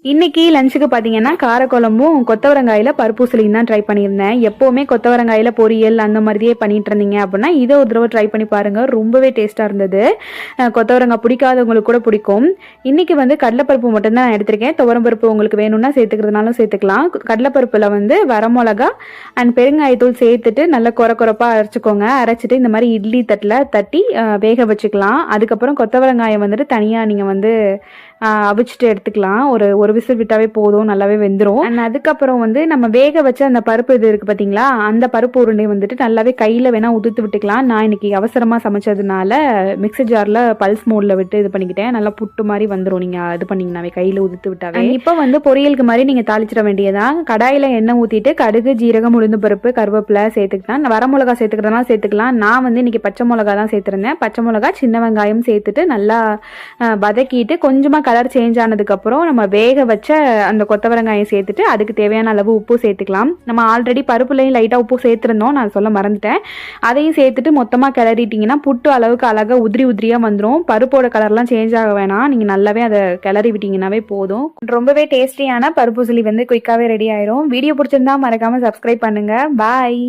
இன்னைக்கு லஞ்சுக்கு பார்த்தீங்கன்னா காரக்குழம்பும் கொத்தவரங்காயில் பருப்பூசலியும் தான் ட்ரை பண்ணியிருந்தேன். எப்போவுமே கொத்தவரங்காயில் பொரியல் அந்த மாதிரியே பண்ணிட்டு இருந்தீங்க அப்படின்னா இதை ஒரு தடவை ட்ரை பண்ணி பாருங்கள். ரொம்பவே டேஸ்ட்டாக இருந்தது. கொத்தவரங்காய் பிடிக்காதவங்களுக்கு கூட பிடிக்கும். இன்றைக்கி வந்து கடலைப்பருப்பு மட்டும்தான் நான் எடுத்திருக்கேன். துவரம்பருப்பு உங்களுக்கு வேணும்னா சேர்த்துக்கிறதுனாலும் சேர்த்துக்கலாம். கடலைப்பருப்பில் வந்து வரமிளகா அண்ட் பெருங்காயத்தூள் சேர்த்துட்டு நல்லா குறப்பாக அரைச்சிக்கோங்க. அரைச்சிட்டு இந்த மாதிரி இட்லி தட்டில் தட்டி வேக வச்சுக்கலாம். அதுக்கப்புறம் கொத்தவரங்காயை வந்துட்டு தனியாக நீங்கள் வந்து அவிச்சிட்டு எடுத்துக்கலாம். ஒரு விசில் விட்டாவே போதும், நல்லாவே வெந்துடும். அண்ட் அதுக்கப்புறம் வந்து நம்ம வேக வச்ச அந்த பருப்பு இது இருக்குது பார்த்தீங்களா, அந்த பருப்பு உருண்டை வந்துட்டு நல்லாவே கையில் வேணால் உதுத்து விட்டுக்கலாம். நான் இன்னைக்கு அவசரமாக சமைச்சதுனால மிக்ஸி ஜாரில் பல்ஸ் மோடில் விட்டு இது பண்ணிக்கிட்டேன். நல்லா புட்டு மாதிரி வந்துடும் நீங்கள் இது பண்ணிங்கனாவே, கையில் உதுத்து விட்டாவே. இப்போ வந்து பொரியலுக்கு மாதிரி நீங்கள் தாளிச்சிட வேண்டியதான். கடாயில் எண்ணெய் ஊற்றிட்டு கடுகு, ஜீரகம், உளுந்து பருப்பு, கருவேப்பிலை சேர்த்துக்கிட்டேன். வரமிளகா சேர்த்துக்கிறதுனால சேர்த்துக்கலாம். நான் வந்து இன்னைக்கு பச்சை மிளகா தான் சேர்த்துருந்தேன். பச்சை மிளகா, சின்ன வெங்காயம் சேர்த்துட்டு நல்லா வதக்கிட்டு கொஞ்சமாக கலர் சேஞ்ச் ஆனதுக்கப்புறம் நம்ம வேக வச்ச அந்த கொத்தவரங்காயை சேர்த்துட்டு அதுக்கு தேவையான அளவு உப்பு சேர்த்துக்கலாம். நம்ம ஆல்ரெடி பருப்புலையும் லைட்டாக உப்பு சேர்த்துருந்தோம், நான் சொல்ல மறந்துட்டேன். அதையும் சேர்த்துட்டு மொத்தமாக கிளறிட்டிங்கன்னா புட்டு அளவுக்கு அழகாக உதிரியாக வந்துடும். பருப்போட கலர்லாம் சேஞ்ச் ஆக வேணாம், நீங்கள் நல்லாவே அதை கிளறி விட்டிங்கன்னாவே போதும். ரொம்பவே டேஸ்டியான பருப்பு உசிலி வந்து குயிக்காகவே ரெடி ஆயிரும். வீடியோ பிடிச்சிருந்தா மறக்காமல் சப்ஸ்கிரைப் பண்ணுங்கள். பாய்.